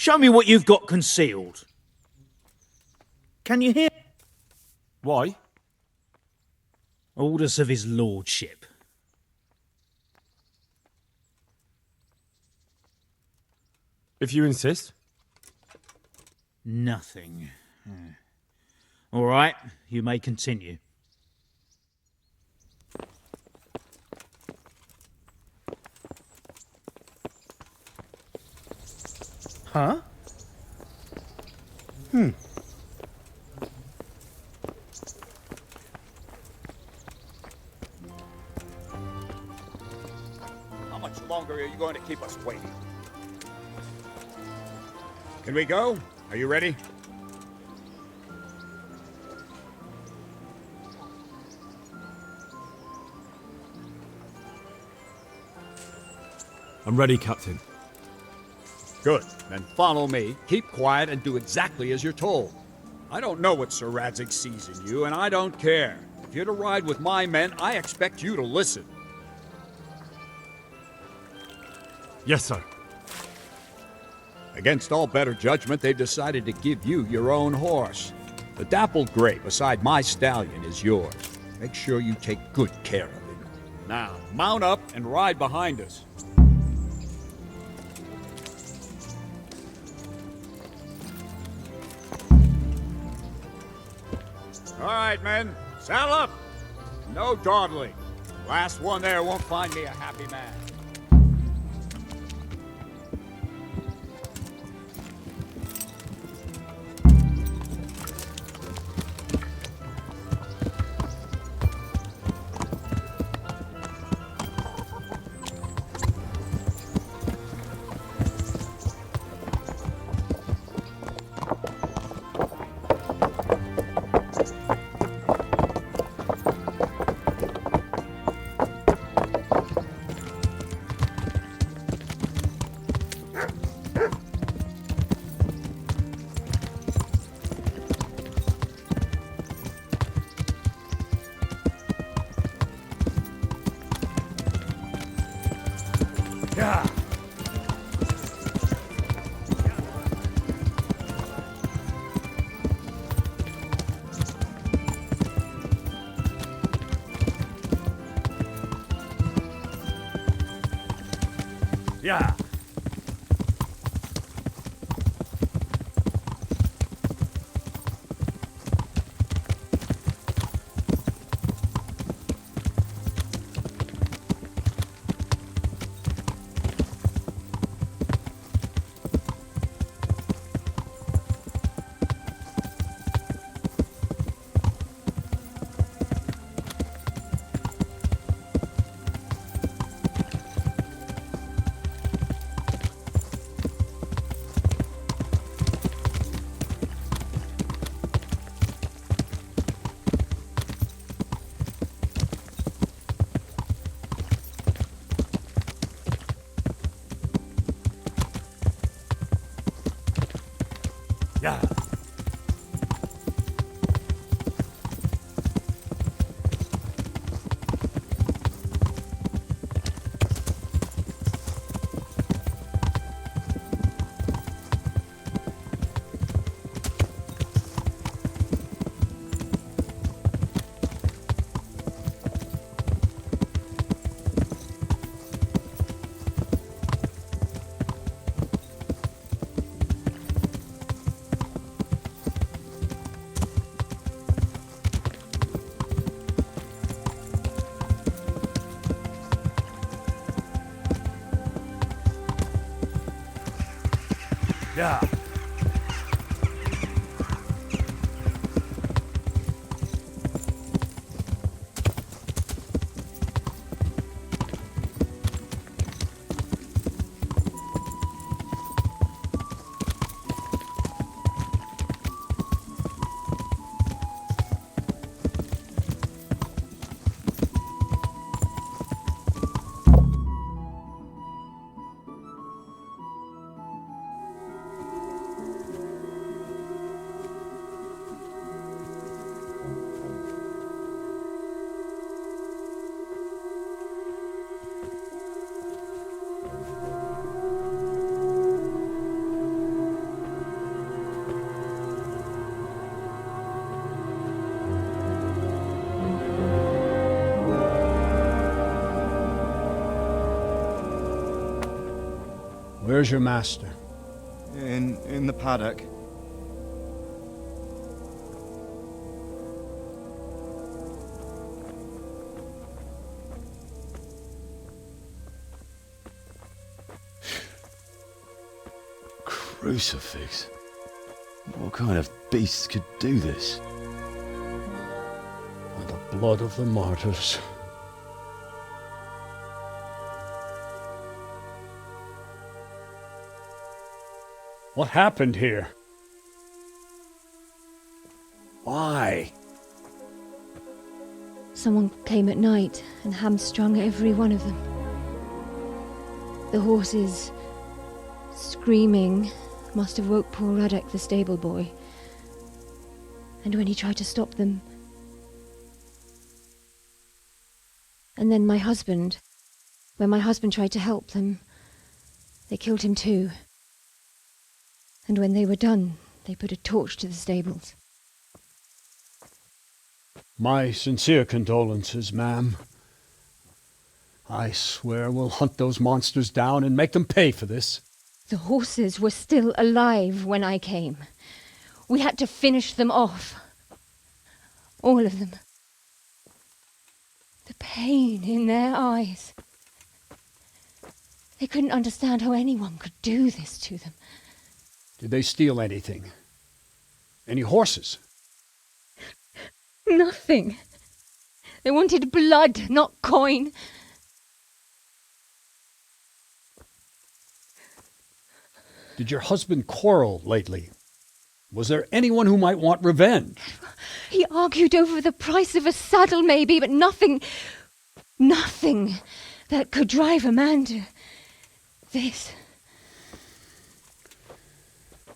Show me what you've got concealed. Can you hear? Why? Orders of his lordship. If you insist. Nothing. All right, you may continue. Huh? How much longer are you going to keep us waiting? Can we go? Are you ready? I'm ready, Captain. Good. Then follow me. Keep quiet and do exactly as you're told. I don't know what Sir Radzig sees in you, and I don't care. If you're to ride with my men, I expect you to listen. Yes, sir. Against all better judgment, they've decided to give you your own horse. The dappled gray beside my stallion is yours. Make sure you take good care of him. Now, mount up and ride behind us. All right, men. Saddle up. No dawdling. Last one there won't find me a happy man. Yeah. Yeah. Yeah. Yeah. Where's your master? In the paddock. Crucifix? What kind of beasts could do this? By the blood of the martyrs. What happened here? Why? Someone came at night and hamstrung every one of them. The horses, screaming, must have woke poor Radek, the stable boy. And when he tried to stop them... And then my husband. When my husband tried to help them, they killed him too. And when they were done, they put a torch to the stables. My sincere condolences, ma'am. I swear we'll hunt those monsters down and make them pay for this. The horses were still alive when I came. We had to finish them off. All of them. The pain in their eyes. They couldn't understand how anyone could do this to them. Did they steal anything? Any horses? Nothing. They wanted blood, not coin. Did your husband quarrel lately? Was there anyone who might want revenge? He argued over the price of a saddle, maybe, but nothing that could drive a man to this.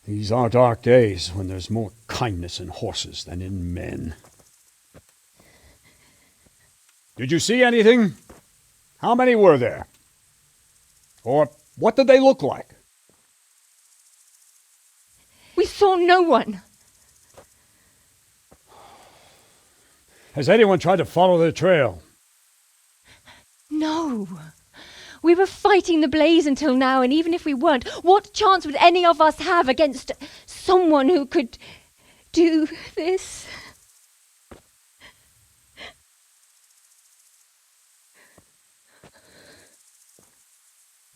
These are dark days when there's more kindness in horses than in men. Did you see anything? How many were there? Or what did they look like? We saw no one. Has anyone tried to follow the trail? No. We were fighting the blaze until now, and even if we weren't, what chance would any of us have against someone who could do this?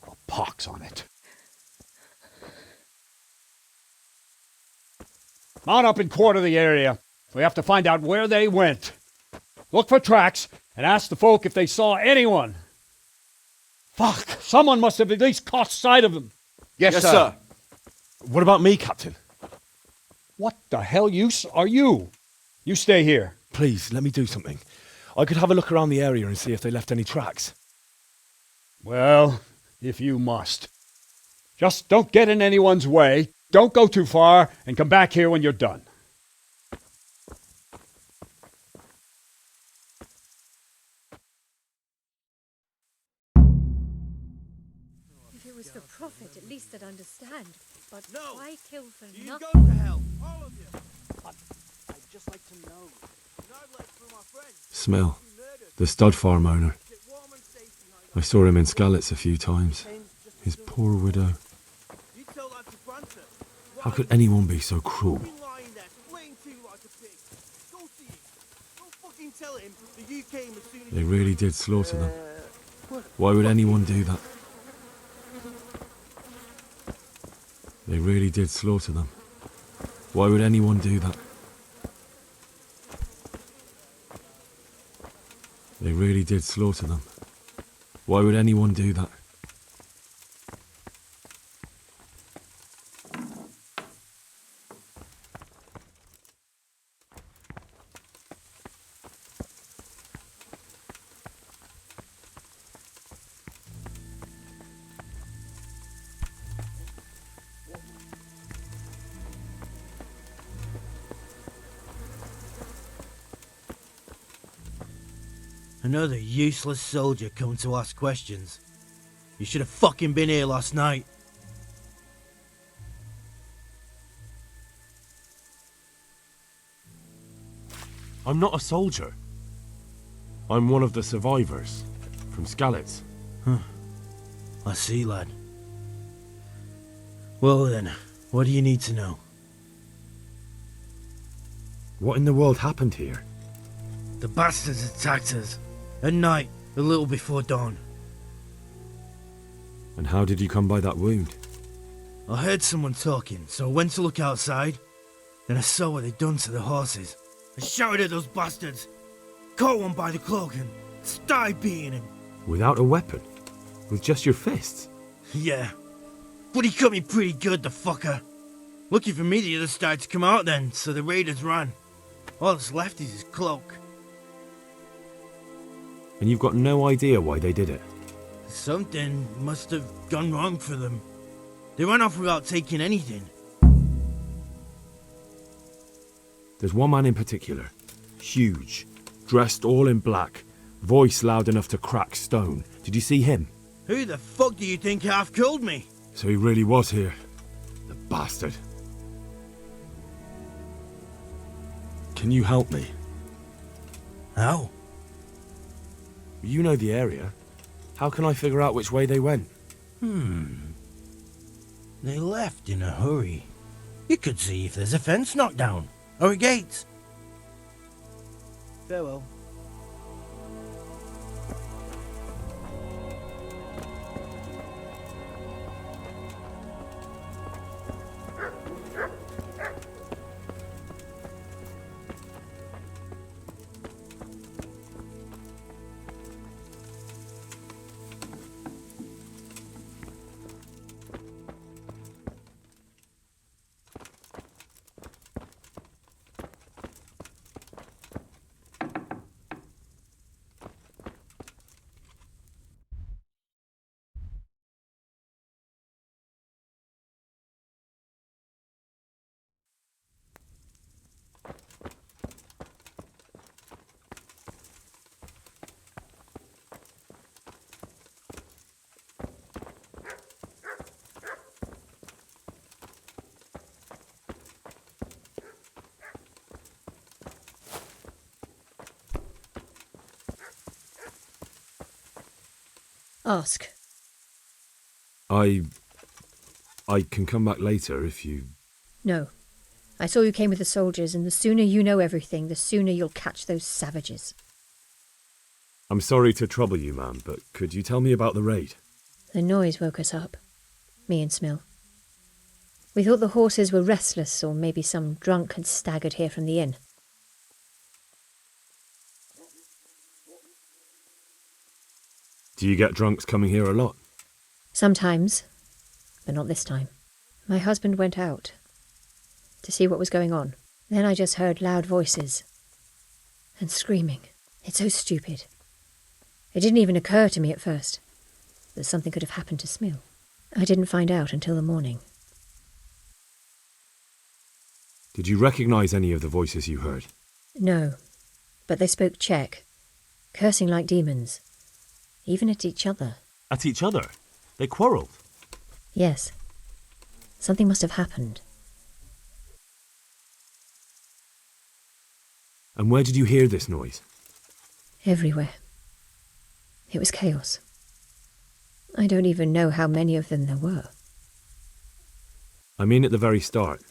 Oh, pox on it. Mount up and quarter the area. We have to find out where they went. Look for tracks and ask the folk if they saw anyone. Fuck! Someone must have at least caught sight of them. Yes, sir. What about me, Captain? What the hell use are you? You stay here. Please, let me do something. I could have a look around the area and see if they left any tracks. Well, if you must. Just don't get in anyone's way, don't go too far, and come back here when you're done. If it was for profit, at least I'd understand. But why kill for nothing? You go to hell, all of you. I'd just like to know. Smell. The stud farm owner. I saw him in Skalitz a few times. His poor widow. How could anyone be so cruel? They really did slaughter them. Why would anyone do that? They really did slaughter them. Why would anyone do that? They really did slaughter them. Why would anyone do that? Another useless soldier come to ask questions. You should have fucking been here last night. I'm not a soldier. I'm one of the survivors from Skalitz. I see, lad. Well then, what do you need to know? What in the world happened here? The bastards attacked us. At night, a little before dawn. And how did you come by that wound? I heard someone talking, so I went to look outside. Then I saw what they'd done to the horses. I shouted at those bastards. Caught one by the cloak and started beating him. Without a weapon? With just your fists? Yeah. But he cut me pretty good, the fucker. Lucky for me, the others started to come out then, so the raiders ran. All that's left is his cloak. And you've got no idea why they did it? Something must have gone wrong for them. They ran off without taking anything. There's one man in particular. Huge. Dressed all in black. Voice loud enough to crack stone. Did you see him? Who the fuck do you think half killed me? So he really was here. The bastard. Can you help me? How? You know the area. How can I figure out which way they went? They left in a hurry. You could see if there's a fence knocked down, or a gate. Farewell. Ask. I can come back later if you... No. I saw you came with the soldiers, and the sooner you know everything, the sooner you'll catch those savages. I'm sorry to trouble you, ma'am, but could you tell me about the raid? The noise woke us up. Me and Smill. We thought the horses were restless, or maybe some drunk had staggered here from the inn. Do you get drunks coming here a lot? Sometimes, but not this time. My husband went out to see what was going on. Then I just heard loud voices and screaming. It's so stupid. It didn't even occur to me at first that something could have happened to Smill. I didn't find out until the morning. Did you recognize any of the voices you heard? No, but they spoke Czech, cursing like demons, even at each other. At each other? They quarrelled? Yes. Something must have happened. And where did you hear this noise? Everywhere. It was chaos. I don't even know how many of them there were. I mean at the very start.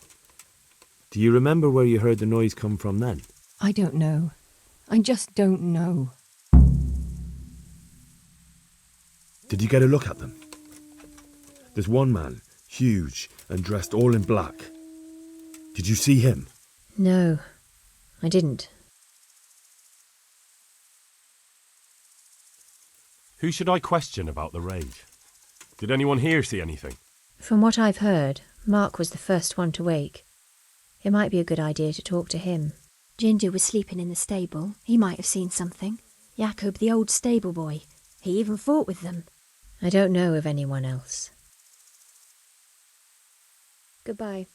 Do you remember where you heard the noise come from then? I don't know. I just don't know. Did you get a look at them? There's one man, huge and dressed all in black. Did you see him? No, I didn't. Who should I question about the raid? Did anyone here see anything? From what I've heard, Mark was the first one to wake. It might be a good idea to talk to him. Ginger was sleeping in the stable. He might have seen something. Jacob, the old stable boy. He even fought with them. I don't know of anyone else. Goodbye.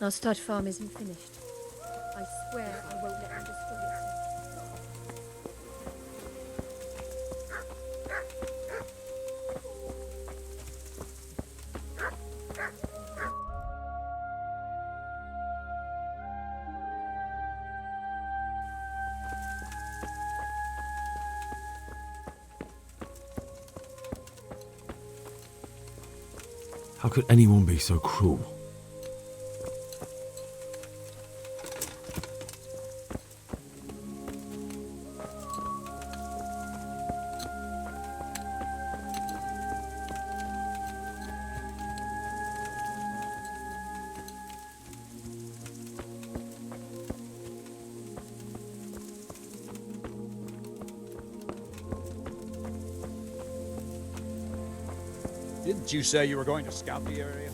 Our stud farm isn't finished. I swear I won't let them destroy it. How could anyone be so cruel? Didn't you say you were going to scout the area?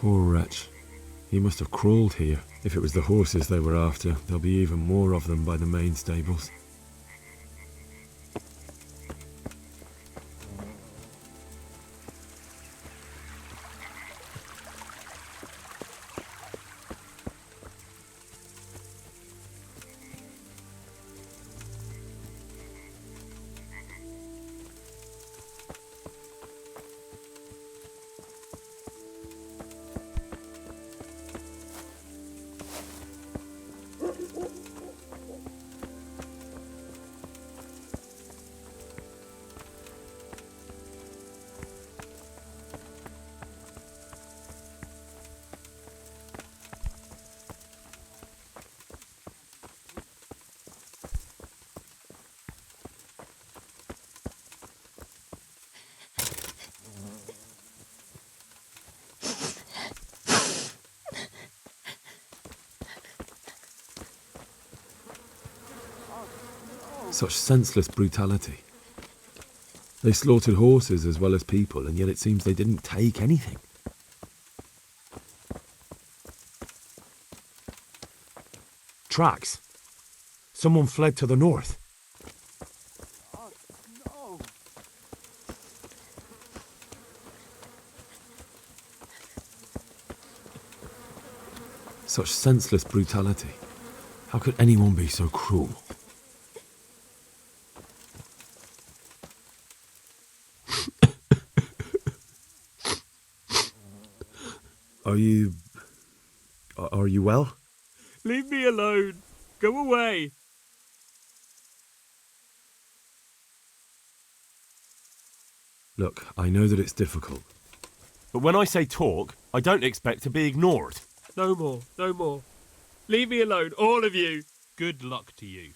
Poor wretch. He must have crawled here. If it was the horses they were after, there'll be even more of them by the main stables. Such senseless brutality. They slaughtered horses as well as people, and yet it seems they didn't take anything. Tracks. Someone fled to the north. Such senseless brutality. How could anyone be so cruel? Are you well? Leave me alone. Go away. Look, I know that it's difficult. But when I say talk, I don't expect to be ignored. No more. No more. Leave me alone, all of you. Good luck to you.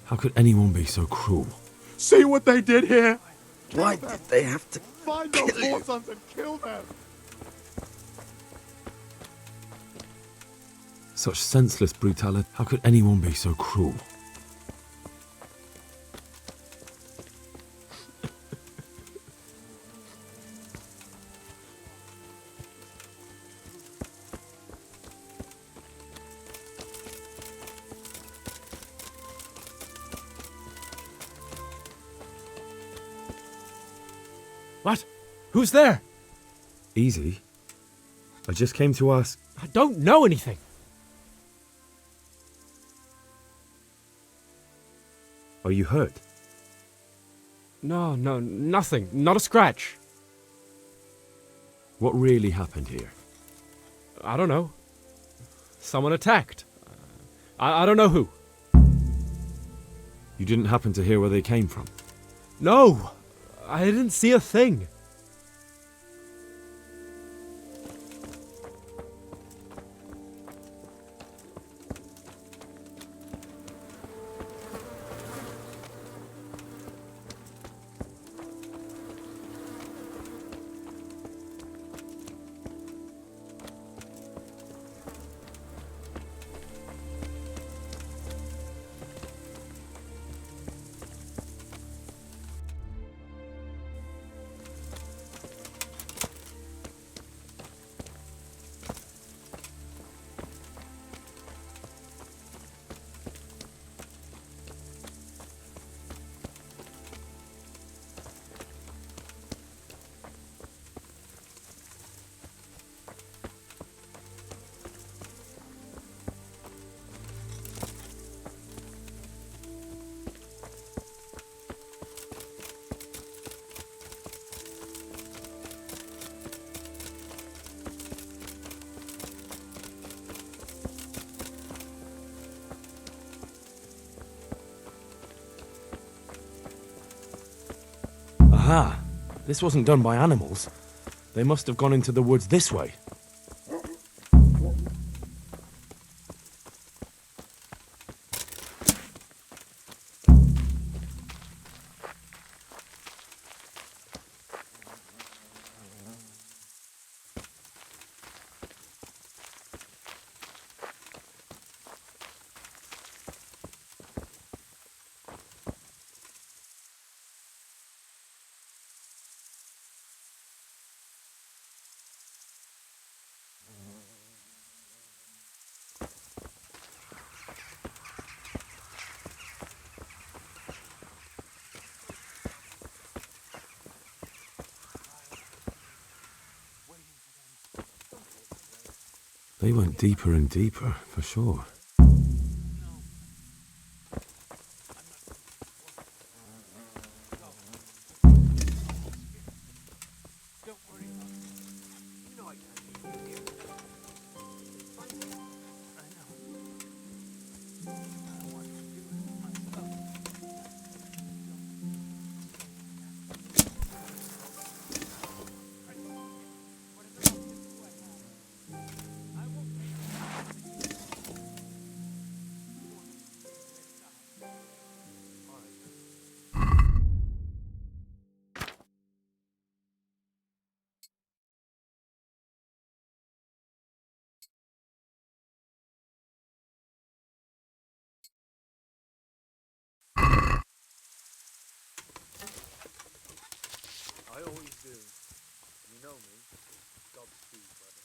How could anyone be so cruel? See what they did here? Why did they have to Find those four sons and kill them. Such senseless brutality. How could anyone be so cruel? What? Who's there? Easy. I just came to ask. I don't know anything. Are you hurt? No, nothing. Not a scratch. What really happened here? I don't know. Someone attacked. I don't know who. You didn't happen to hear where they came from? No, I didn't see a thing. Aha! This wasn't done by animals. They must have gone into the woods this way. They went deeper and deeper, for sure. I always do. You know me. Godspeed, brother.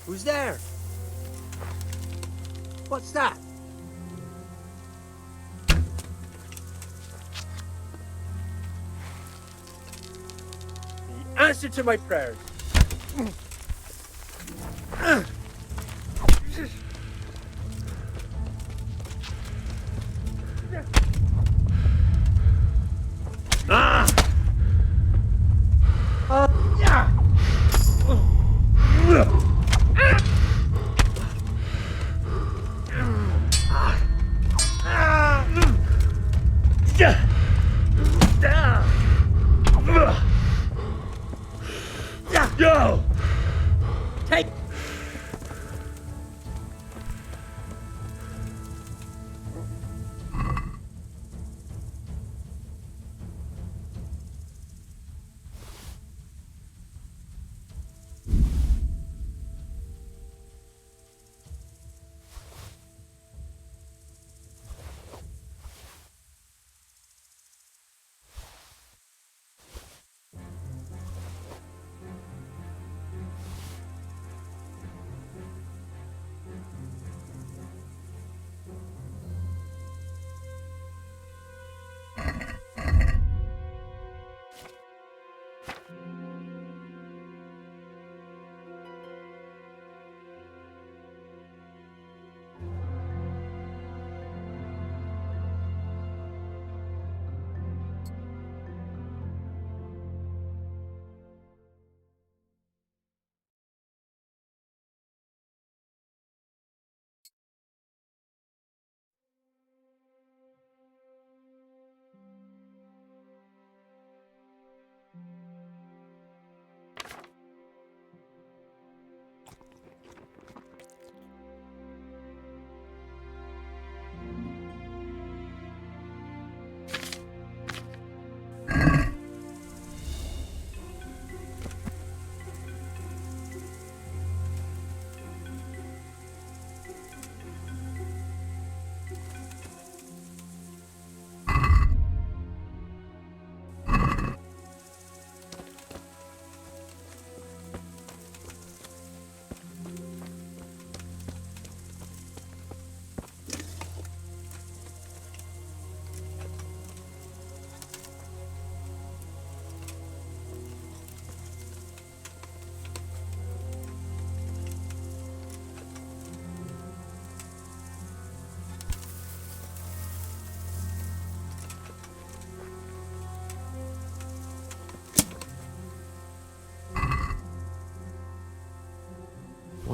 Who's there? What's that? The answer to my prayers. Yo!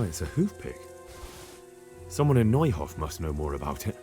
Why, it's a hoof pick. Someone in Neuhof must know more about it.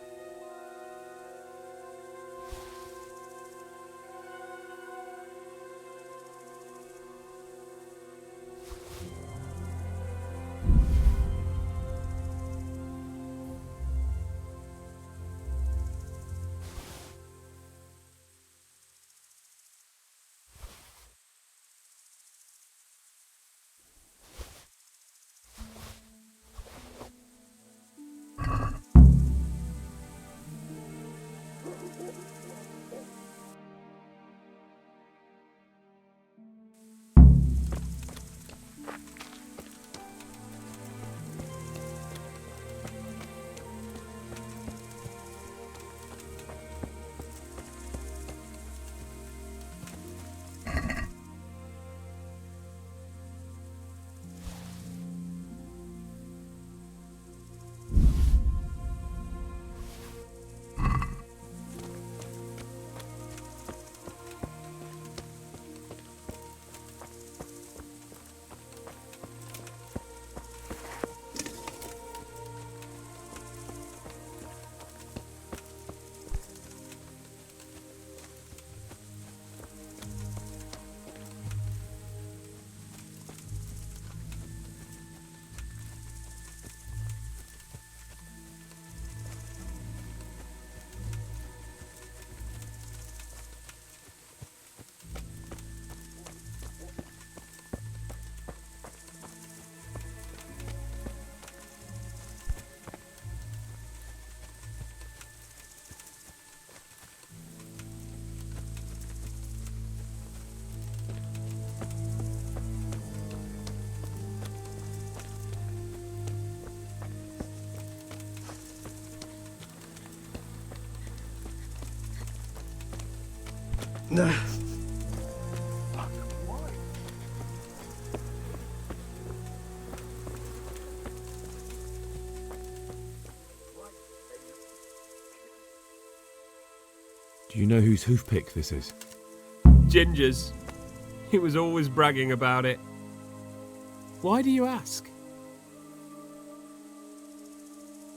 Do you know whose hoof pick this is? Ginger's. He was always bragging about it. Why do you ask?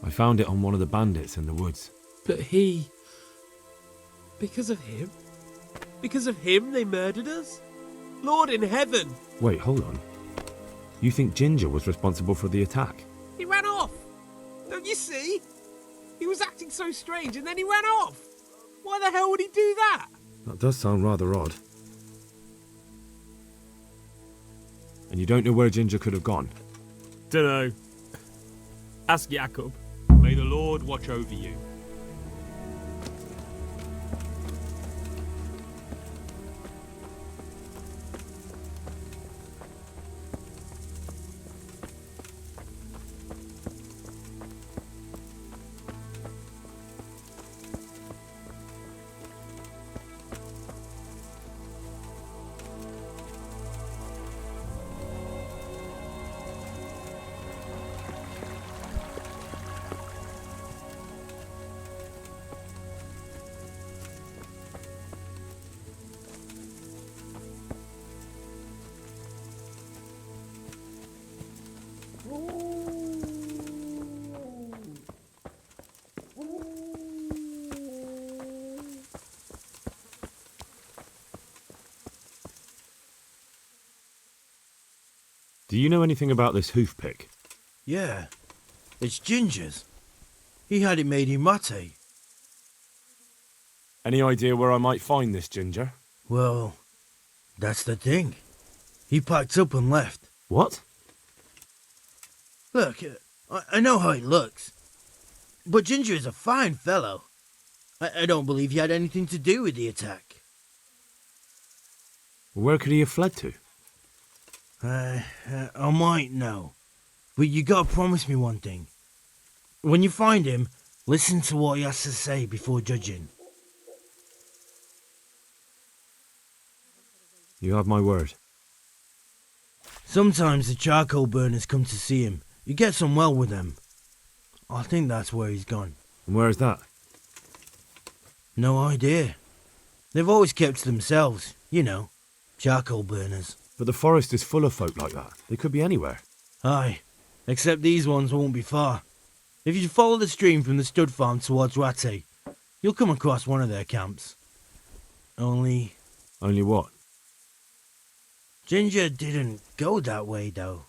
I found it on one of the bandits in the woods. But he... Because of him? Because of him they murdered us? Lord in heaven! Wait, hold on. You think Ginger was responsible for the attack? He ran off! Don't you see? He was acting so strange and then he ran off! Why the hell would he do that? That does sound rather odd. And you don't know where Ginger could have gone? Dunno. Ask Jakob. May the Lord watch over you. Do you know anything about this hoof pick? Yeah, it's Ginger's. He had it made in Mate. Any idea where I might find this Ginger? Well, that's the thing. He packed up and left. What? Look, I know how he looks. But Ginger is a fine fellow. I don't believe he had anything to do with the attack. Where could he have fled to? I might know. But you gotta promise me one thing. When you find him, listen to what he has to say before judging. You have my word. Sometimes the charcoal burners come to see him. You get on well with them. I think that's where he's gone. And where is that? No idea. They've always kept to themselves, you know, charcoal burners. But the forest is full of folk like that. They could be anywhere. Aye, Except these ones won't be far. If you follow the stream from the stud farm towards Rate, you'll come across one of their camps. Only what? Ginger didn't go that way, though.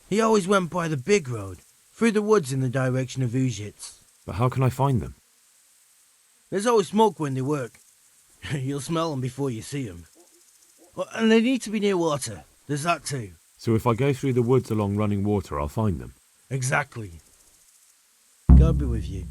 He always went by the big road, through the woods in the direction of Ujits. But how can I find them? There's always smoke when they work. You'll smell them before you see them. And they need to be near water. There's that too. So if I go through the woods along running water, I'll find them? Exactly. God be with you.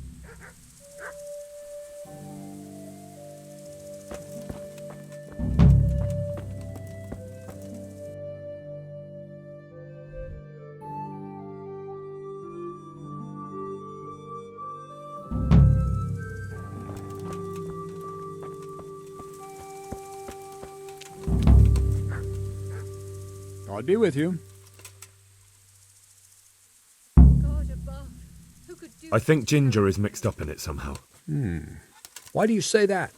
God be with you. God above, who could do I think Ginger is mixed up in it somehow. Why do you say that?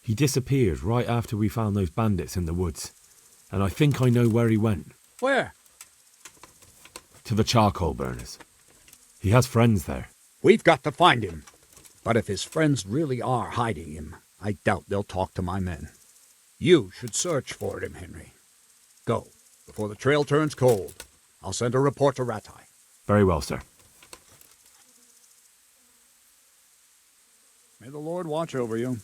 He disappeared right after we found those bandits in the woods. And I think I know where he went. Where? To the charcoal burners. He has friends there. We've got to find him. But if his friends really are hiding him, I doubt they'll talk to my men. You should search for him, Henry. Go, before the trail turns cold. I'll send a report to Ratai. Very well, sir. May the Lord watch over you.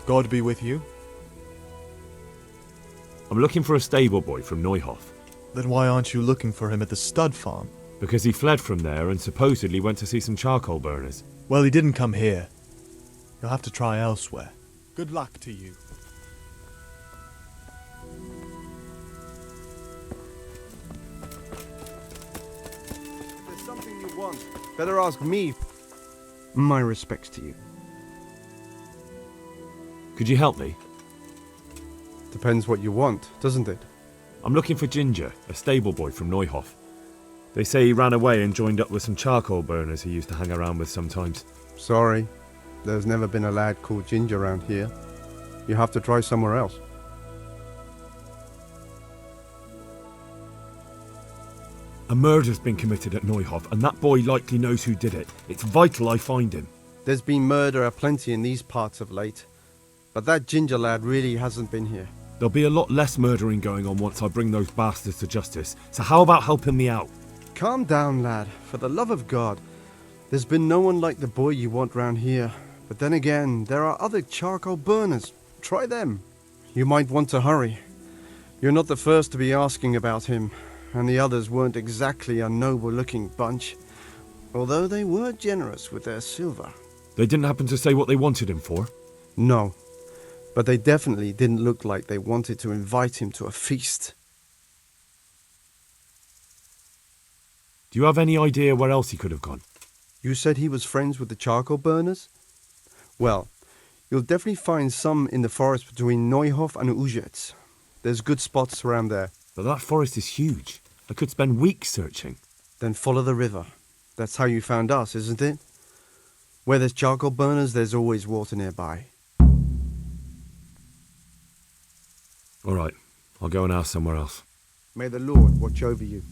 God be with you. I'm looking for a stable boy from Neuhof. Then why aren't you looking for him at the stud farm? Because he fled from there and supposedly went to see some charcoal burners. Well, he didn't come here. You'll have to try elsewhere. Good luck to you. If there's something you want, better ask me. My respects to you. Could you help me? Depends what you want, doesn't it? I'm looking for Ginger, a stable boy from Neuhof. They say he ran away and joined up with some charcoal burners he used to hang around with sometimes. Sorry, there's never been a lad called Ginger around here. You have to try somewhere else. A murder's been committed at Neuhof, and that boy likely knows who did it. It's vital I find him. There's been murder aplenty in these parts of late, but that Ginger lad really hasn't been here. There'll be a lot less murdering going on once I bring those bastards to justice, so how about helping me out? Calm down, lad, for the love of God. There's been no one like the boy you want round here, but then again, there are other charcoal burners. Try them. You might want to hurry. You're not the first to be asking about him, and the others weren't exactly a noble-looking bunch, although they were generous with their silver. They didn't happen to say what they wanted him for? No, but they definitely didn't look like they wanted to invite him to a feast. Do you have any idea where else he could have gone? You said he was friends with the charcoal burners? Well, you'll definitely find some in the forest between Neuhof and Ujetz. There's good spots around there. But that forest is huge. I could spend weeks searching. Then follow the river. That's how you found us, isn't it? Where there's charcoal burners, there's always water nearby. All right, I'll go and ask somewhere else. May the Lord watch over you.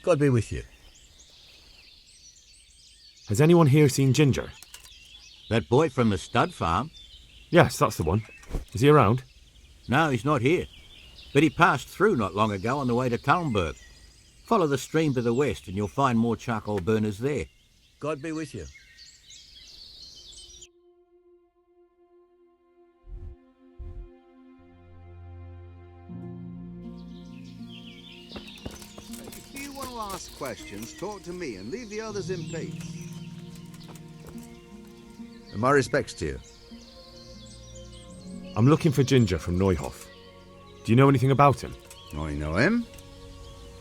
God be with you. Has anyone here seen Ginger? That boy from the stud farm? Yes, that's the one. Is he around? No, he's not here. But he passed through not long ago on the way to Talmberg. Follow the stream to the west and you'll find more charcoal burners there. God be with you. If you want to ask questions, talk to me and leave the others in peace. And my respects to you. I'm looking for Ginger from Neuhof. Do you know anything about him? I know him.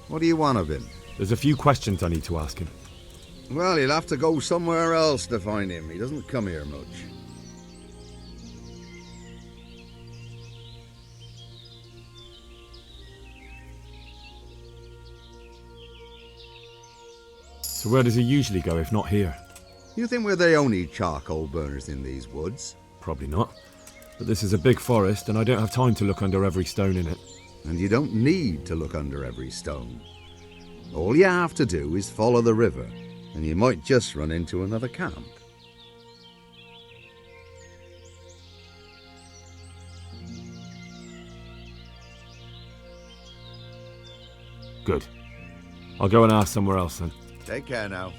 What do you want of him? There's a few questions I need to ask him. Well, you'll have to go somewhere else to find him. He doesn't come here much. So where does he usually go if not here? You think we're the only charcoal burners in these woods? Probably not. But this is a big forest and I don't have time to look under every stone in it. And you don't need to look under every stone. All you have to do is follow the river, and you might just run into another camp. Good. I'll go and ask somewhere else then. Take care now.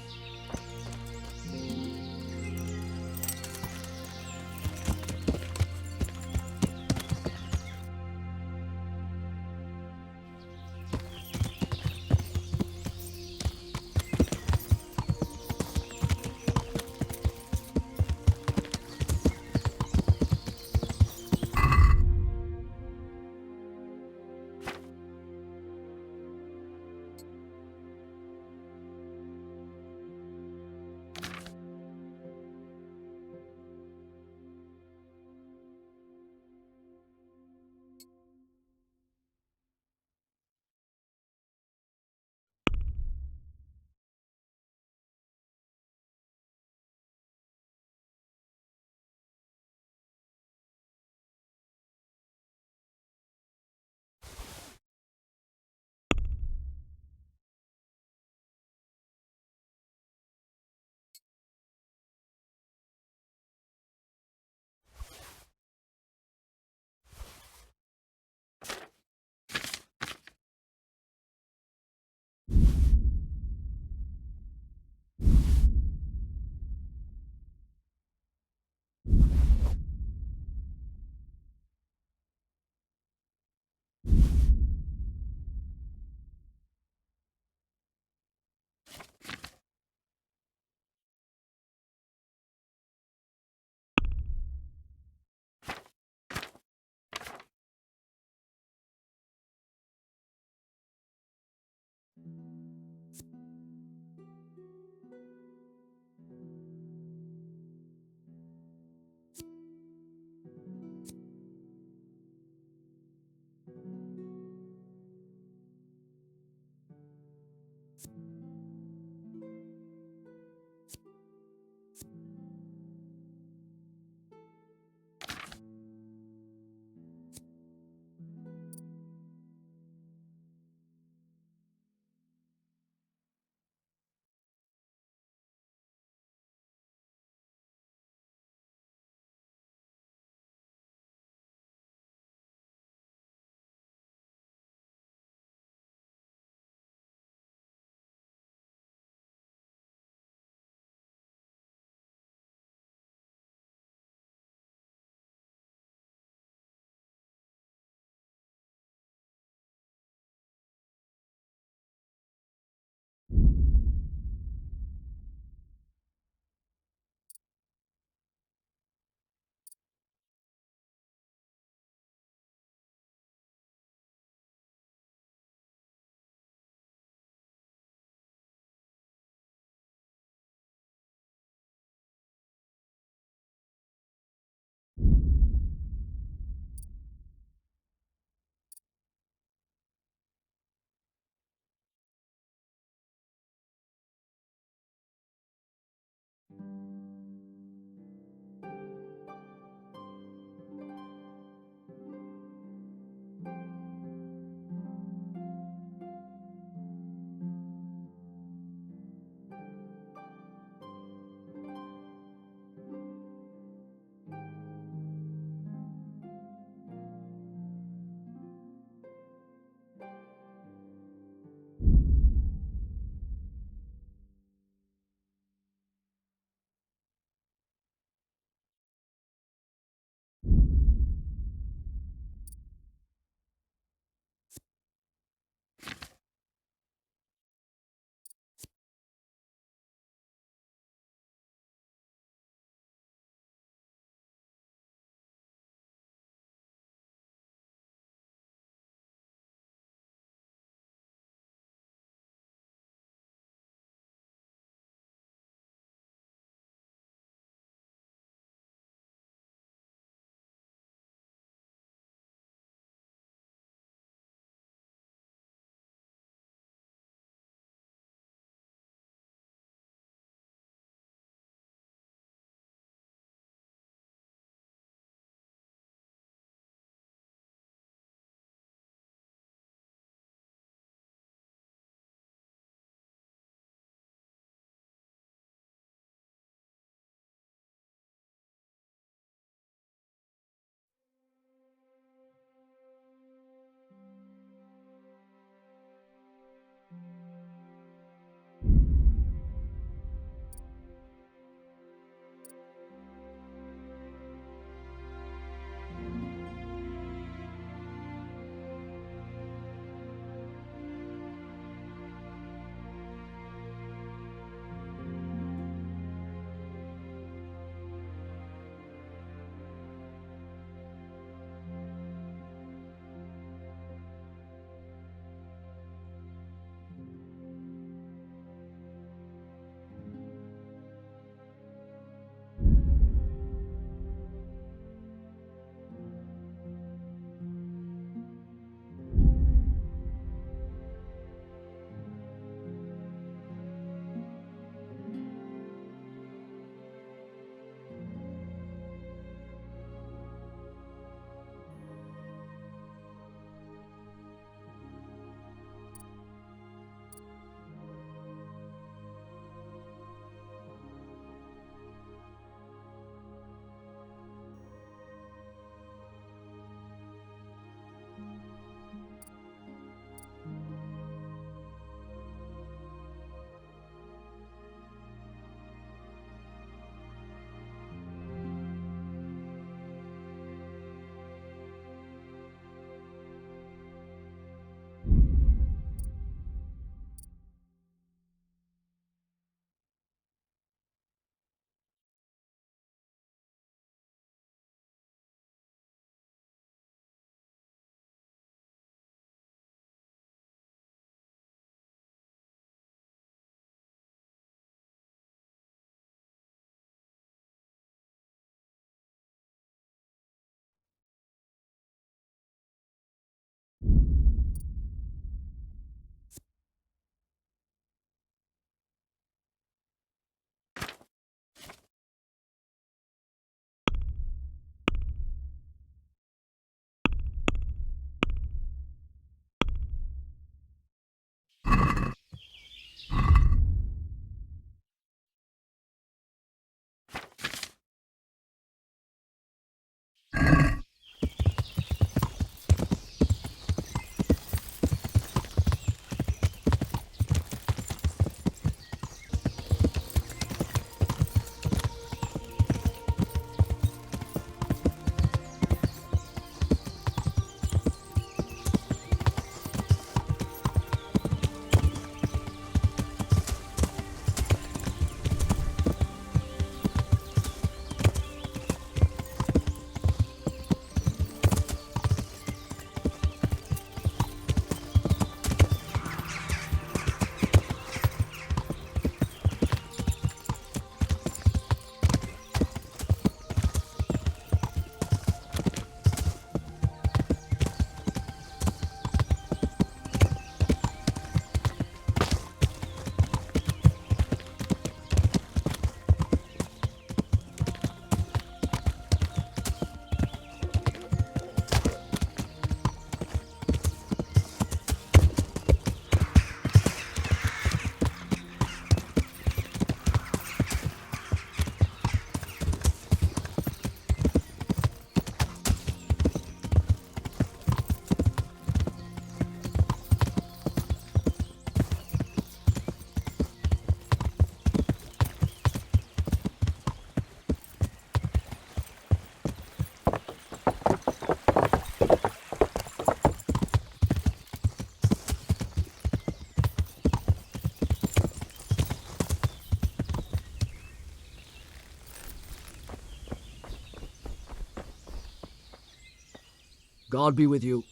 God be with you.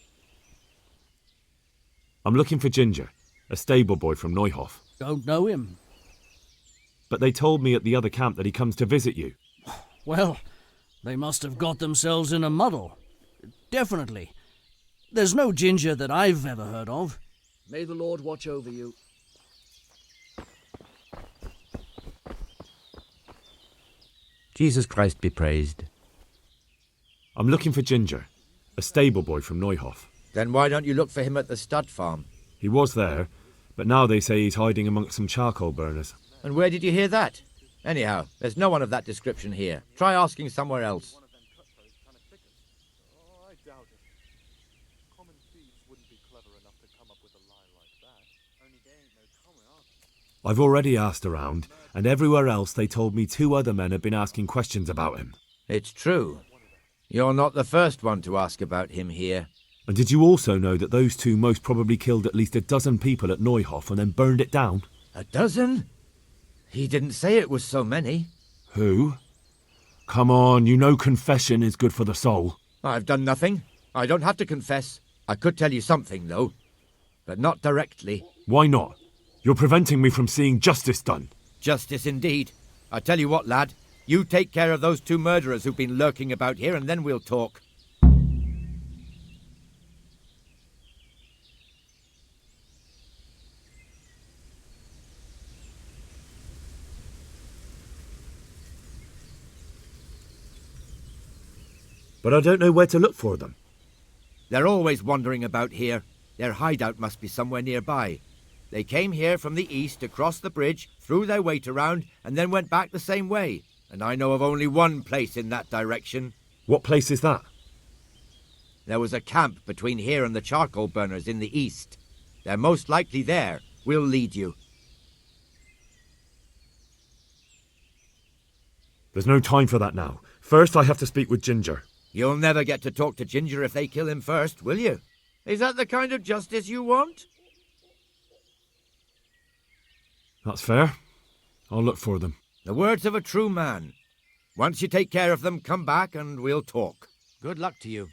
I'm looking for Ginger, a stable boy from Neuhof. Don't know him. But they told me at the other camp that he comes to visit you. Well, they must have got themselves in a muddle. Definitely. There's no Ginger that I've ever heard of. May the Lord watch over you. Jesus Christ be praised. I'm looking for Ginger, a stable boy from Neuhof. Then why don't you look for him at the stud farm? He was there, but now they say he's hiding amongst some charcoal burners. And where did you hear that? Anyhow, there's no one of that description here. Try asking somewhere else. I've already asked around, and everywhere else they told me 2 other men have been asking questions about him. It's true. You're not the first one to ask about him here. And did you also know that those 2 most probably killed at least 12 people at Neuhof and then burned it down? 12? He didn't say it was so many. Who? Come on, you know confession is good for the soul. I've done nothing. I don't have to confess. I could tell you something, though. But not directly. Why not? You're preventing me from seeing justice done. Justice indeed. I tell you what, lad. You take care of those 2 murderers who've been lurking about here, and then we'll talk. But I don't know where to look for them. They're always wandering about here. Their hideout must be somewhere nearby. They came here from the east, across the bridge, threw their weight around, and then went back the same way. And I know of only one place in that direction. What place is that? There was a camp between here and the charcoal burners in the east. They're most likely there. We'll lead you. There's no time for that now. First, I have to speak with Ginger. You'll never get to talk to Ginger if they kill him first, will you? Is that the kind of justice you want? That's fair. I'll look for them. The words of a true man. Once you take care of them, come back and we'll talk. Good luck to you.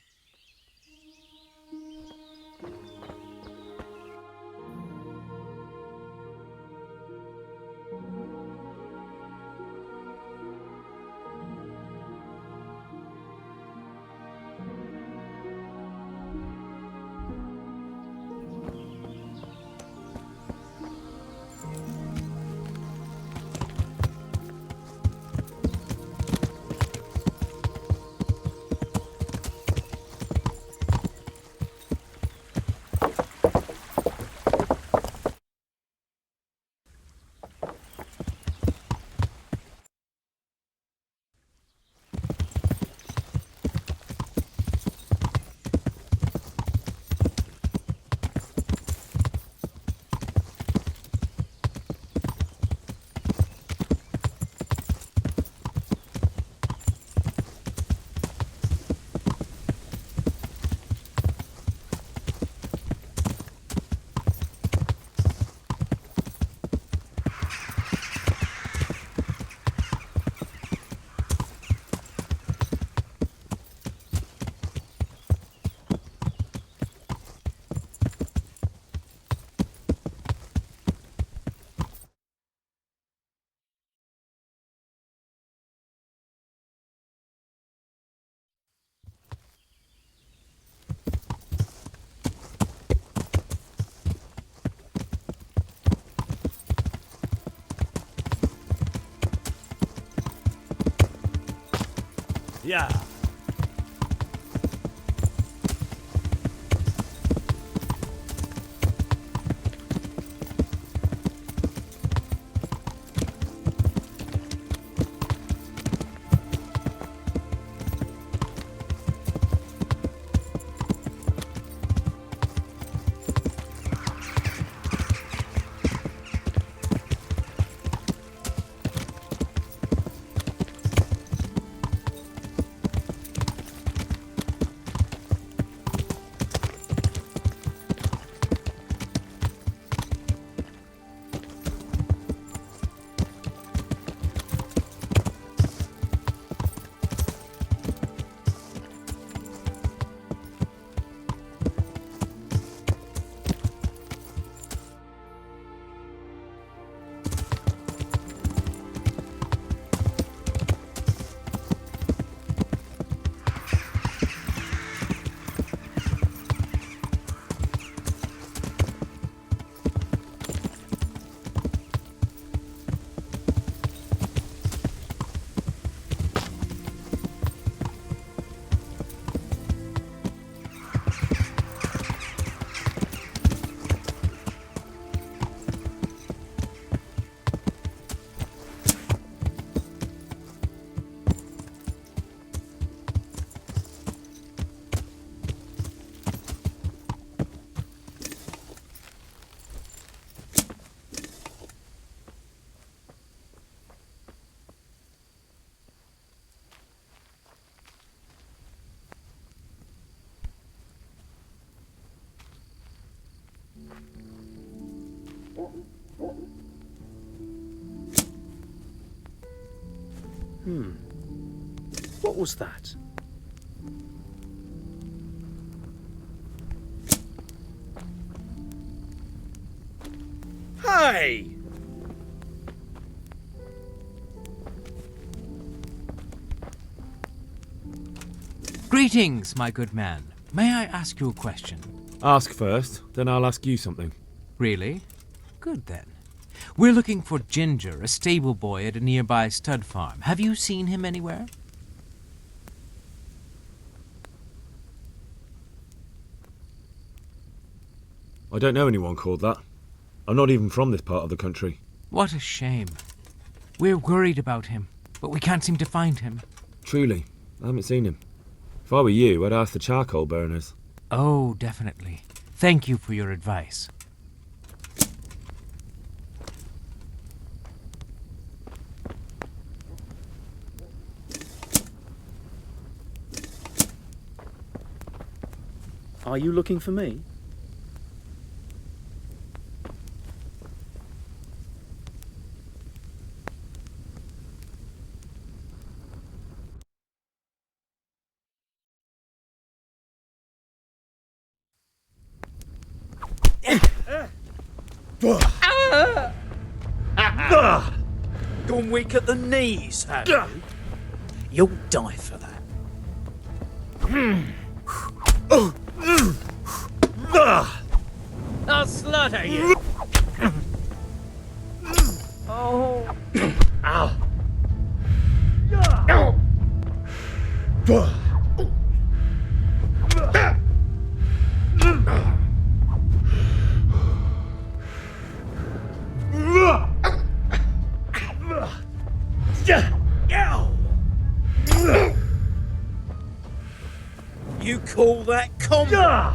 Yeah. What was that? Hey! Greetings, my good man. May I ask you a question? Ask first, then I'll ask you something. Really? Good then. We're looking for Ginger, a stable boy at a nearby stud farm. Have you seen him anywhere? I don't know anyone called that. I'm not even from this part of the country. What a shame. We're worried about him, but we can't seem to find him. Truly, I haven't seen him. If I were you, I'd ask the charcoal burners. Oh, definitely. Thank you for your advice. Are you looking for me? Gone weak at the knees, have you? You'll die for that. I'll slaughter you! Oh! Ow! You call that combat?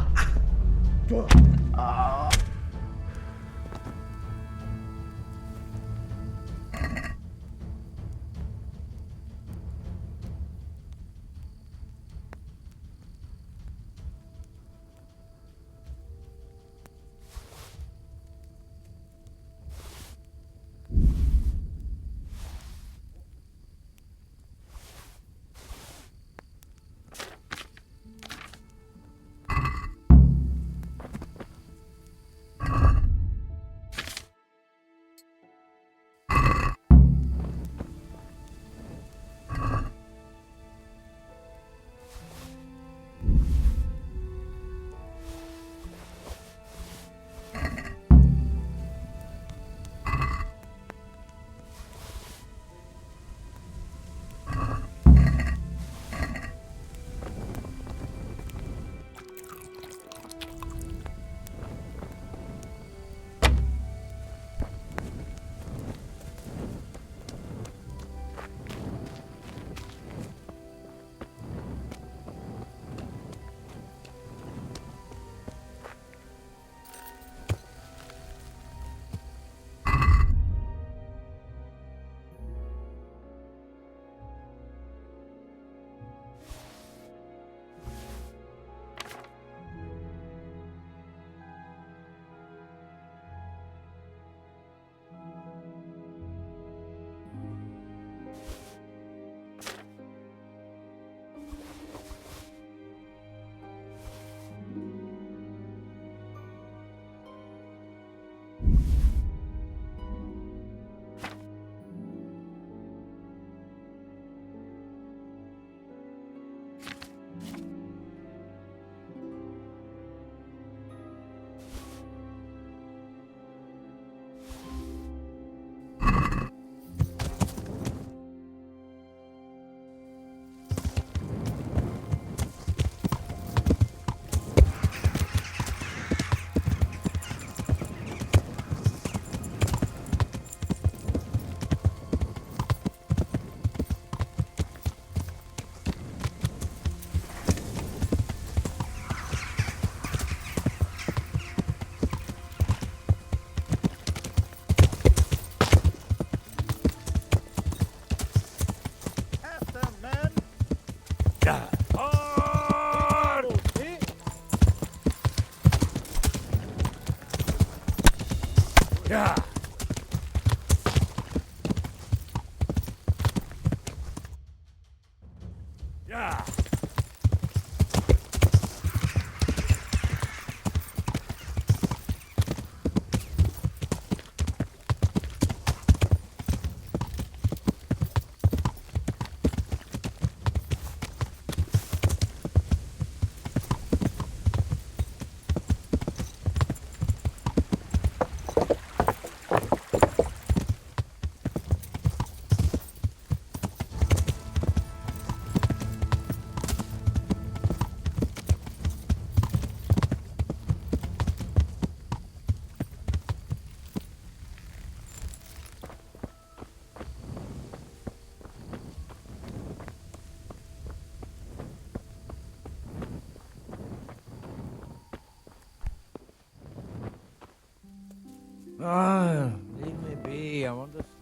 Ah, leave me be. I want to sleep.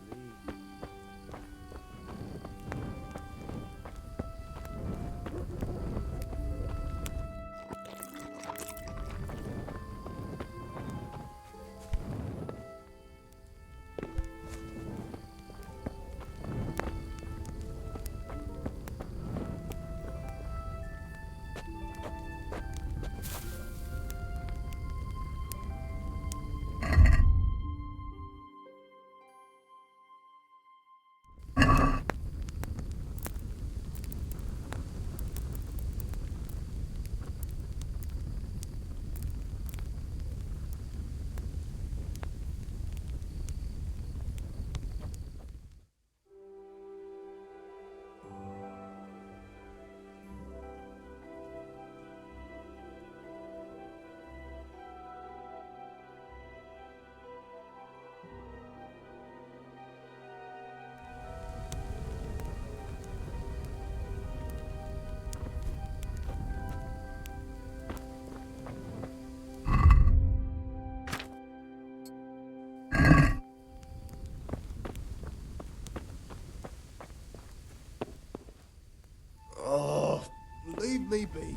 Oh, leave me be.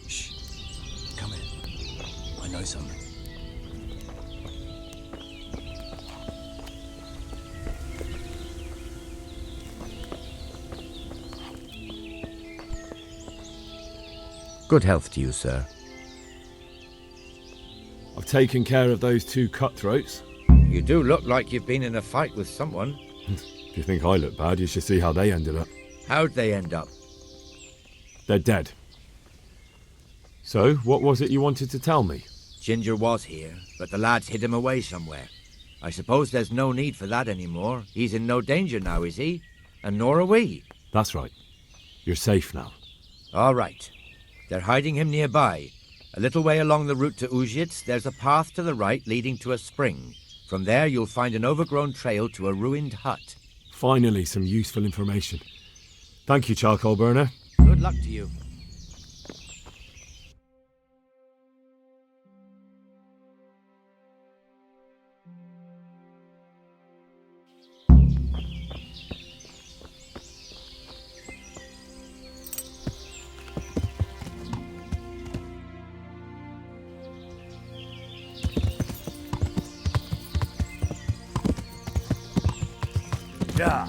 Shh. Come in. I know something. Good health to you, sir. I've taken care of those two cutthroats. You do look like you've been in a fight with someone. If you think I look bad, you should see how they ended up. How'd they end up? They're dead. So, what was it you wanted to tell me? Ginger was here, but the lads hid him away somewhere. I suppose there's no need for that anymore. He's in no danger now, is he? And nor are we. That's right. You're safe now. All right. They're hiding him nearby. A little way along the route to Uzhitz, there's a path to the right leading to a spring. From there, you'll find an overgrown trail to a ruined hut. Finally, some useful information. Thank you, charcoal burner. Good luck to you. Yeah.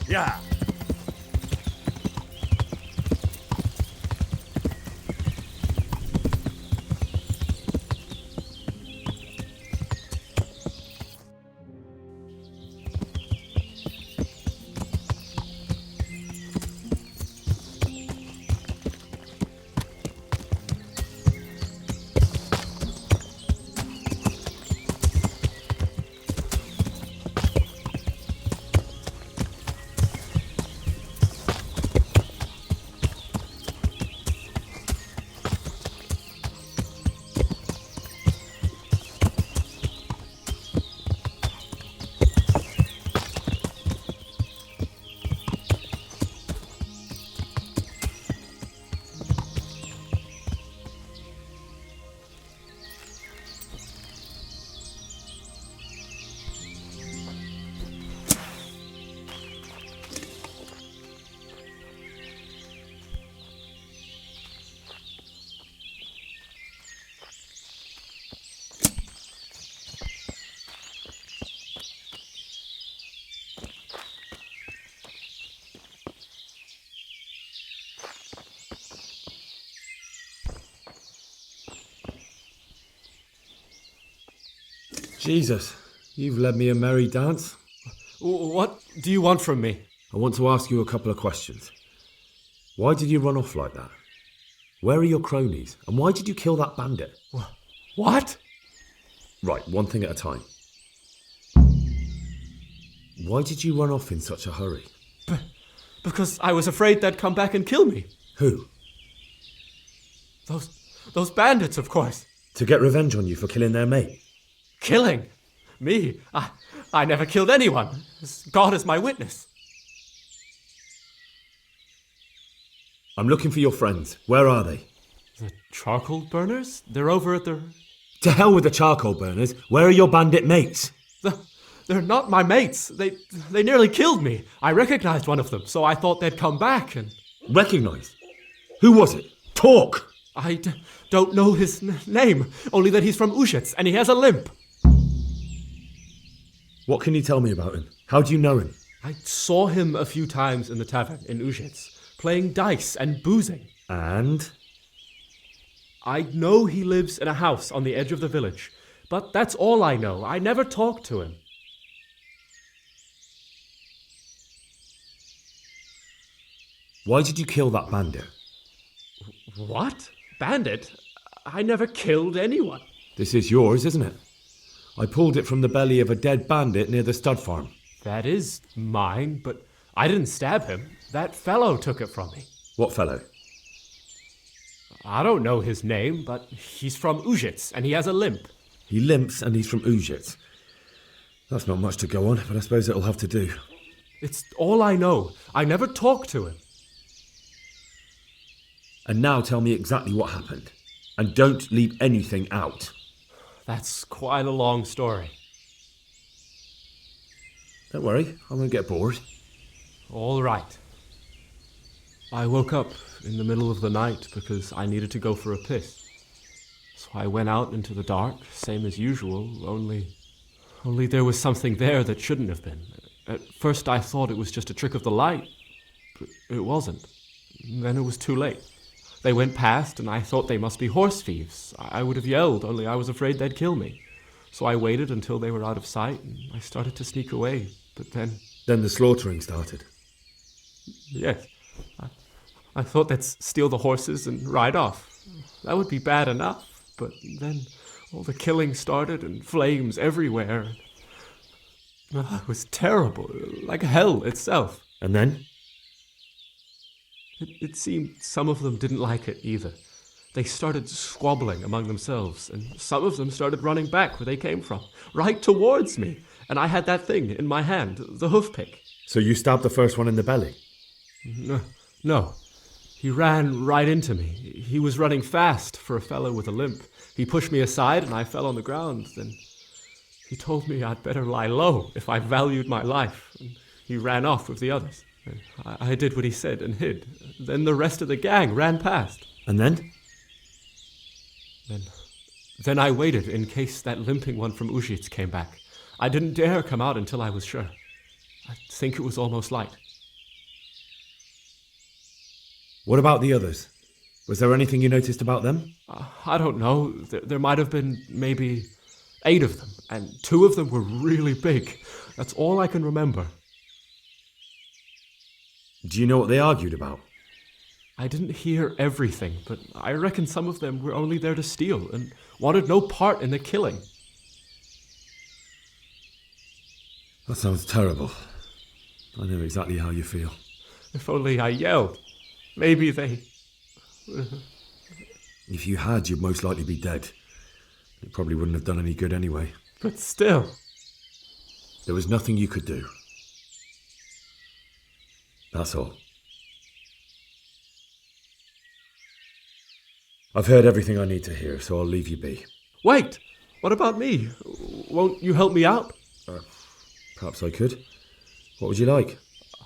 Yeah. Jesus, you've led me a merry dance. What do you want from me? I want to ask you a couple of questions. Why did you run off like that? Where are your cronies? And why did you kill that bandit? What? Right, one thing at a time. Why did you run off in such a hurry? Because I was afraid they'd come back and kill me. Who? Those bandits, of course. To get revenge on you for killing their mate? Killing? Me? I never killed anyone. God is my witness. I'm looking for your friends. Where are they? The charcoal burners? They're over at the... To hell with the charcoal burners. Where are your bandit mates? They're not my mates. They nearly killed me. I recognized one of them, so I thought they'd come back and... Recognized? Who was it? Talk! I don't know his name, only that he's from Ushets and he has a limp. What can you tell me about him? How do you know him? I saw him a few times in the tavern in Ushets, playing dice and boozing. And? I know he lives in a house on the edge of the village, but that's all I know. I never talked to him. Why did you kill that bandit? What? Bandit? I never killed anyone. This is yours, isn't it? I pulled it from the belly of a dead bandit near the stud farm. That is mine, but I didn't stab him. That fellow took it from me. What fellow? I don't know his name, but he's from Ushets and he has a limp. He limps and he's from Ushets. That's not much to go on, but I suppose it'll have to do. It's all I know. I never talked to him. And now tell me exactly what happened. And don't leave anything out. That's quite a long story. Don't worry, I won't get bored. All right. I woke up in the middle of the night because I needed to go for a piss. So I went out into the dark, same as usual, only there was something there that shouldn't have been. At first I thought it was just a trick of the light, but it wasn't. Then it was too late. They went past and I thought they must be horse thieves. I would have yelled, only I was afraid they'd kill me. So I waited until they were out of sight and I started to sneak away, but then... Then the slaughtering started? Yes. I thought they'd steal the horses and ride off. That would be bad enough, but then all the killing started and flames everywhere. It was terrible, like hell itself. And then? It seemed some of them didn't like it either. They started squabbling among themselves, and some of them started running back where they came from, right towards me. And I had that thing in my hand, the hoof pick. So you stabbed the first one in the belly? No. He ran right into me. He was running fast for a fellow with a limp. He pushed me aside and I fell on the ground. Then he told me I'd better lie low if I valued my life. And he ran off with the others. I did what he said and hid. Then the rest of the gang ran past. And then? Then I waited in case that limping one from Ushits came back. I didn't dare come out until I was sure. I think it was almost light. What about the others? Was there anything you noticed about them? I don't know. There might have been maybe 8 of them, and 2 of them were really big. That's all I can remember. Do you know what they argued about? I didn't hear everything, but I reckon some of them were only there to steal and wanted no part in the killing. That sounds terrible. I know exactly how you feel. If only I yelled. Maybe they... If you had, you'd most likely be dead. It probably wouldn't have done any good anyway. But still... There was nothing you could do. That's all. I've heard everything I need to hear, so I'll leave you be. Wait! What about me? Won't you help me out? Perhaps I could. What would you like?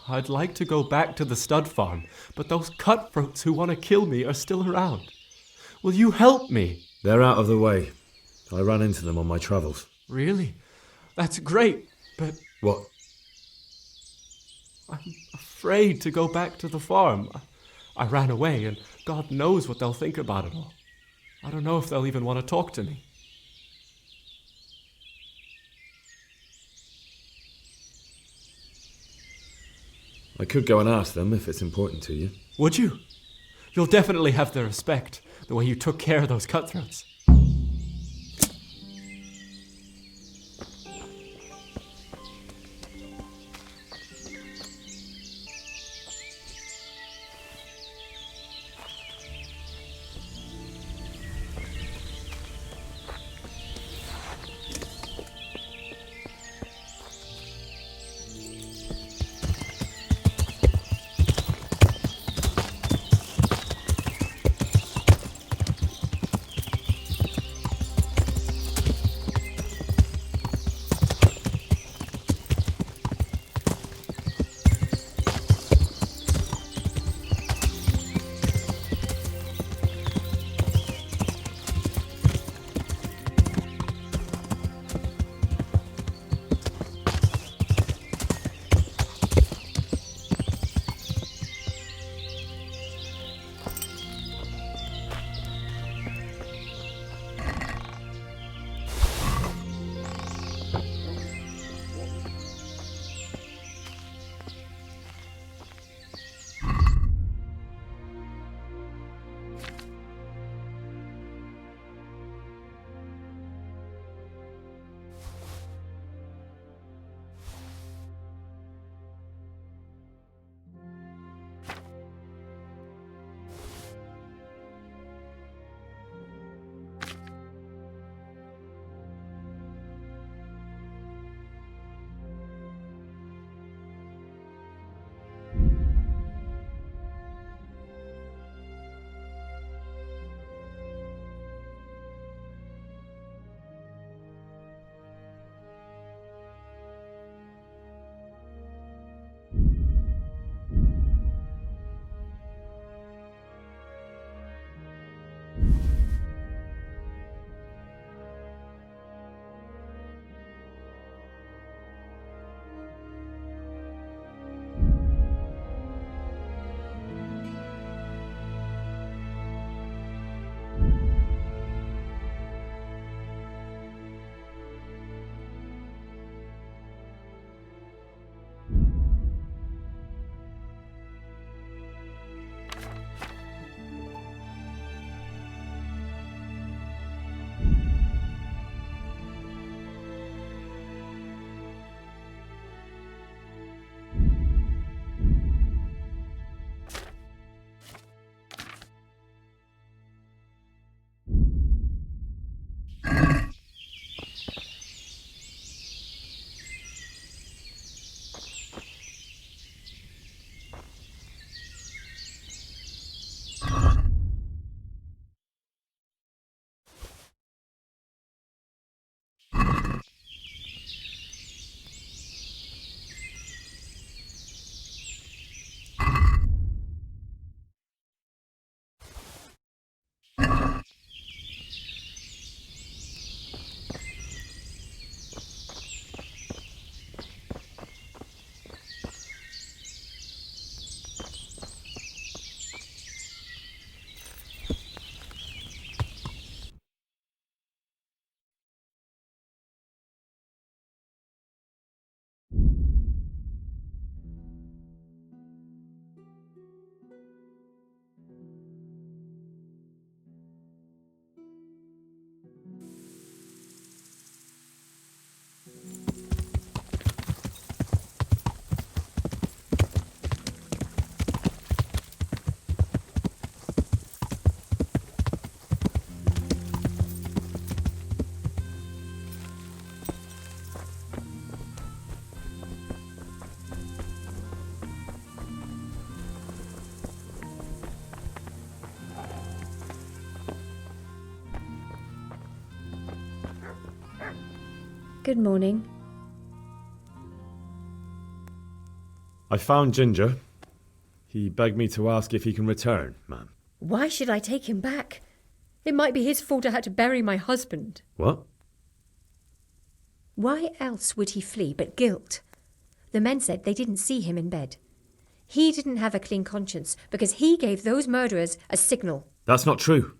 I'd like to go back to the stud farm, but those cutthroats who want to kill me are still around. Will you help me? They're out of the way. I ran into them on my travels. Really? That's great, but... What? I'm afraid to go back to the farm. I ran away, and God knows what they'll think about it all. I don't know if they'll even want to talk to me. I could go and ask them if it's important to you. Would you? You'll definitely have their respect, the way you took care of those cutthroats. Good morning. I found Ginger. He begged me to ask if he can return, ma'am. Why should I take him back? It might be his fault I had to bury my husband. What? Why else would he flee but guilt? The men said they didn't see him in bed. He didn't have a clean conscience because he gave those murderers a signal. That's not true.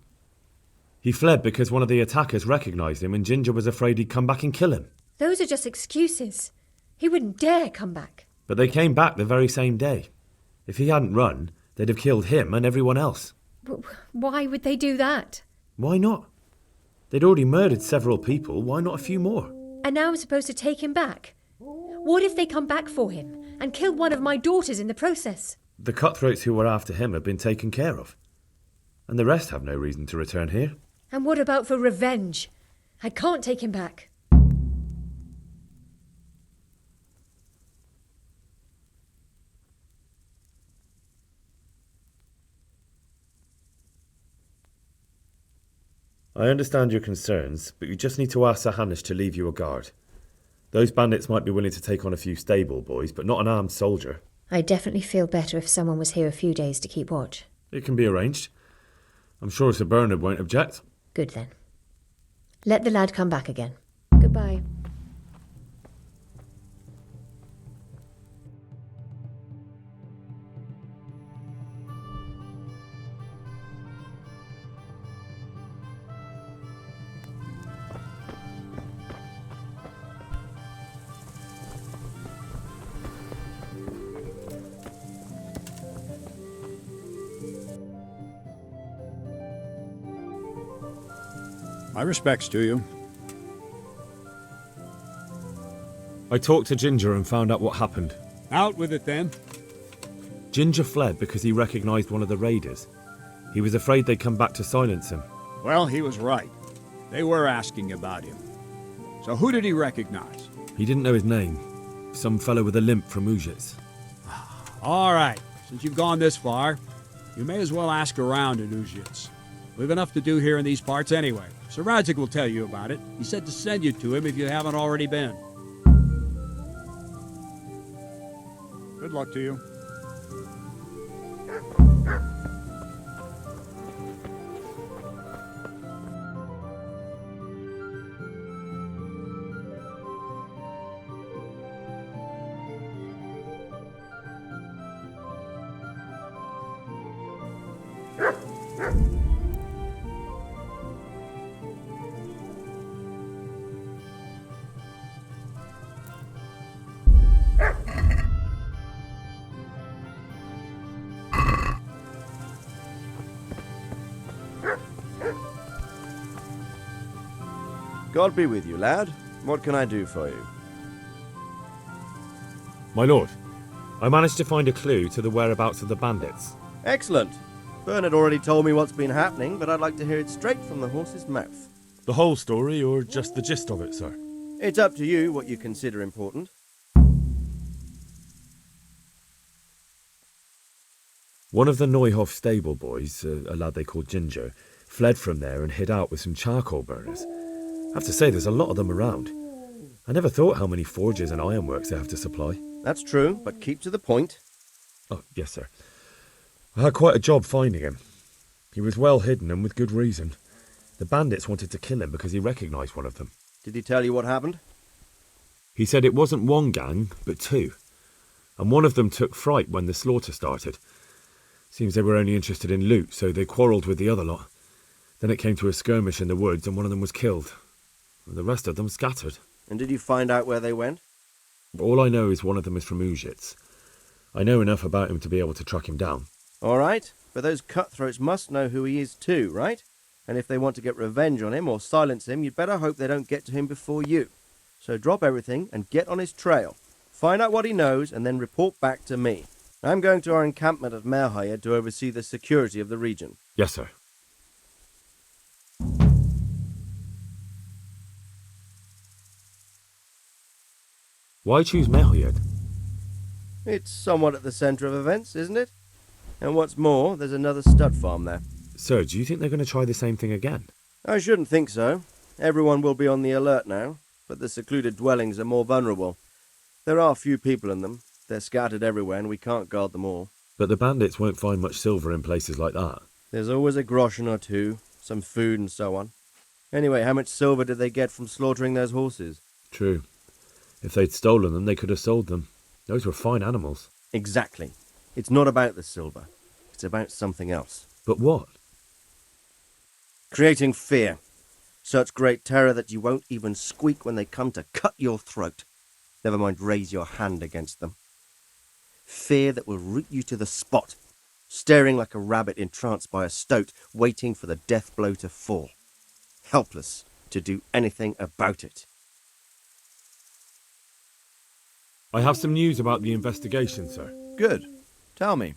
He fled because one of the attackers recognised him and Ginger was afraid he'd come back and kill him. Those are just excuses. He wouldn't dare come back. But they came back the very same day. If he hadn't run, they'd have killed him and everyone else. Why would they do that? Why not? They'd already murdered several people. Why not a few more? And now I'm supposed to take him back? What if they come back for him and kill one of my daughters in the process? The cutthroats who were after him have been taken care of. And the rest have no reason to return here. And what about for revenge? I can't take him back. I understand your concerns, but you just need to ask Sir Hanish to leave you a guard. Those bandits might be willing to take on a few stable boys, but not an armed soldier. I definitely feel better if someone was here a few days to keep watch. It can be arranged. I'm sure Sir Bernard won't object. Good then. Let the lad come back again. Goodbye. My respects to you. I talked to Ginger and found out what happened. Out with it then. Ginger fled because he recognised one of the raiders. He was afraid they'd come back to silence him. Well, he was right. They were asking about him. So who did he recognize? He didn't know his name. Some fellow with a limp from Ujits. All right, since you've gone this far, you may as well ask around at Ujits. We've enough to do here in these parts anyway. Sir Radzik will tell you about it. He said to send you to him if you haven't already been. Good luck to you. God be with you, lad. What can I do for you? My lord, I managed to find a clue to the whereabouts of the bandits. Excellent. Bernard already told me what's been happening, but I'd like to hear it straight from the horse's mouth. The whole story, or just the gist of it, sir? It's up to you what you consider important. One of the Neuhoff stable boys, a lad they called Ginger, fled from there and hid out with some charcoal burners. I have to say, there's a lot of them around. I never thought how many forges and ironworks they have to supply. That's true, but keep to the point. Oh, yes, sir. I had quite a job finding him. He was well hidden and with good reason. The bandits wanted to kill him because he recognised one of them. Did he tell you what happened? He said it wasn't one gang, but two. And one of them took fright when the slaughter started. Seems they were only interested in loot, so they quarrelled with the other lot. Then it came to a skirmish in the woods and one of them was killed. The rest of them scattered. And did you find out where they went? All I know is one of them is from Ujits. I know enough about him to be able to track him down. All right, but those cutthroats must know who he is too, right? And if they want to get revenge on him or silence him, you'd better hope they don't get to him before you. So drop everything and get on his trail. Find out what he knows and then report back to me. I'm going to our encampment at Merhayed to oversee the security of the region. Yes, sir. Why choose Merhayed? It's somewhat at the centre of events, isn't it? And what's more, there's another stud farm there. Sir, do you think they're going to try the same thing again? I shouldn't think so. Everyone will be on the alert now. but the secluded dwellings are more vulnerable. There are few people in them. They're scattered everywhere and we can't guard them all. But the bandits won't find much silver in places like that. There's always a groschen or two, some food and so on. Anyway, how much silver did they get from slaughtering those horses? True. If they'd stolen them, they could have sold them. Those were fine animals. Exactly. It's not about the silver. It's about something else. But what? Creating fear. Such great terror that you won't even squeak when they come to cut your throat. Never mind raise your hand against them. Fear that will root you to the spot, staring like a rabbit entranced by a stoat, waiting for the death blow to fall. Helpless to do anything about it. I have some news about the investigation, sir. Good. Tell me.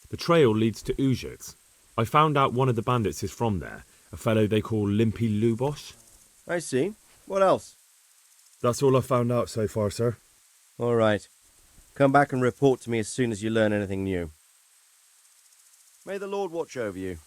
The trail leads to Uzhitz. I found out one of the bandits is from there, a fellow they call Limpy Lubosh. I see. What else? That's all I found out so far, sir. All right. Come back and report to me as soon as you learn anything new. May the Lord watch over you.